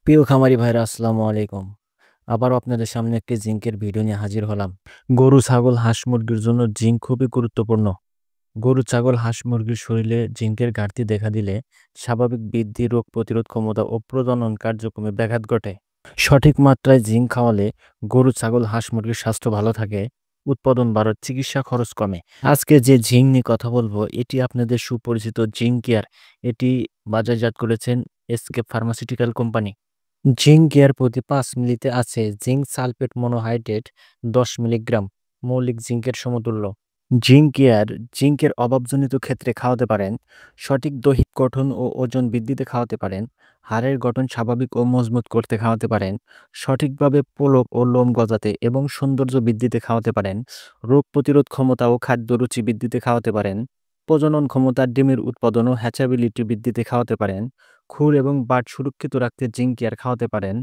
প্রিয় খামারি ভাইরা আসসালামু আলাইকুম। আবারও আপনাদের সামনে একটি জিঙ্কের ভিডিও নিয়ে হাজির হলাম। গরু, ছাগল, হাঁস মুরগির জন্য জিঙ্ক খুবই গুরুত্বপূর্ণ। গরু, ছাগল, হাঁস মুরগির শরীরে জিঙ্কের ঘাটতি দেখা দিলে স্বাভাবিক বৃদ্ধি, রোগ প্রতিরোধ ক্ষমতা ও প্রজনন কার্যক্রমে ব্যাঘাত ঘটে। সঠিক মাত্রায় জিঙ্ক খাওয়ালে গরু, ছাগল, হাঁস মুরগির স্বাস্থ্য ভালো থাকে, উৎপাদন বাড়ার চিকিৎসা খরচ কমে। আজকে যে জিঙ্ক নিয়ে কথা বলবো এটি আপনাদের সুপরিচিত জিঙ্ক কেয়ার। এটি বাজারজাত করেছেন এসকেপ ফার্মাসিউটিক্যাল কোম্পানি। জিঙ্ক এর প্রতি ৫ মিলিতে আছে জিঙ্ক সালফেট মনোহাইড্রেট ১০ মিলিগ্রাম, মৌলিক জিঙ্কের সমতুল্য। জিঙ্কের অভাবজনিত ক্ষেত্রে খাওয়াতে পারেন, সঠিক দৈহিক গঠন ও ওজন বৃদ্ধিতে খাওয়াতে পারেন, হাড়ের গঠন স্বাভাবিক ও মজবুত করতে খাওয়াতে পারেন, সঠিকভাবে পলক ও লোম গজাতে এবং সৌন্দর্য বৃদ্ধিতে খাওয়াতে পারেন, রোগ প্রতিরোধ ক্ষমতা ও খাদ্য রুচি বৃদ্ধিতে খাওয়াতে পারেন, প্রজনন ক্ষমতা, ডিমের উৎপাদন ও হ্যাচাবিলিটি বৃদ্ধিতে খাওয়াতে পারেন, খুর এবং বাত সুরক্ষিত রাখতে জিঙ্ক কেয়ার খাওয়াতে পারেন।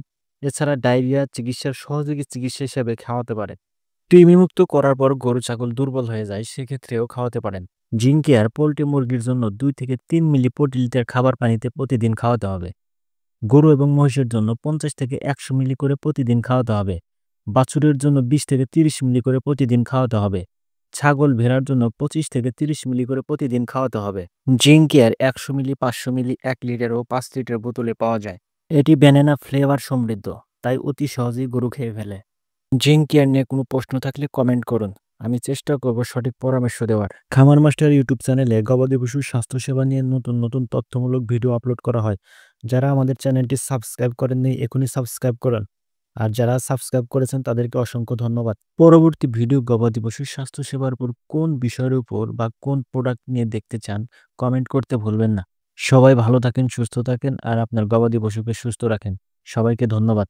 এছাড়া ডায়রিয়া চিকিৎসার সহযোগী চিকিৎসা হিসেবে খাওয়াতে পারেন। কৃমিমুক্ত করার পর গরু ছাগল দুর্বল হয়ে যায়, সেক্ষেত্রেও খাওয়াতে পারেন। জিঙ্ক কেয়ার পোল্ট্রি মুরগির জন্য ২ থেকে ৩ মিলি প্রতি লিটার খাবার পানিতে প্রতিদিন খাওয়াতে হবে। গরু এবং মহিষের জন্য ৫০ থেকে ১০০ মিলি করে প্রতিদিন খাওয়াতে হবে। বাছুরের জন্য ২০ থেকে ৩০ মিলি করে প্রতিদিন খাওয়াতে হবে। ছাগল ভেড়ার জন্য ২৫ থেকে ৩০ মিলি করে প্রতিদিন খাওয়াতে হবে। জিঙ্ক কেয়ার ১০০ মিলি, ৫০০ মিলি, ১ লিটার ও ৫ লিটার বোতলে পাওয়া যায়। এটি ব্যানানা ফ্লেভার সমৃদ্ধ, তাই অতি সহজেই গরু খেয়ে ফেলে। জিঙ্ক কেয়ার নিয়ে কোনো প্রশ্ন থাকলে কমেন্ট করুন, আমি চেষ্টা করব সঠিক পরামর্শ দেওয়ার। খামার মাস্টার ইউটিউব চ্যানেলে গবাদি পশুর স্বাস্থ্যসেবা নিয়ে নতুন নতুন তথ্যমূলক ভিডিও আপলোড করা হয়। যারা আমাদের চ্যানেলটি সাবস্ক্রাইব করেননি এখনই সাবস্ক্রাইব করুন, আর যারা সাবস্ক্রাইব করেছেন তাদেরকে অসংখ্য ধন্যবাদ। পরবর্তী ভিডিও গবাদি পশুর স্বাস্থ্যসেবার উপর কোন বিষয়ের উপর বা কোন প্রোডাক্ট নিয়ে দেখতে চান কমেন্ট করতে ভুলবেন না। সবাই ভালো থাকেন, সুস্থ থাকেন আর আপনার গবাদি পশুকে সুস্থ রাখেন। সবাইকে ধন্যবাদ।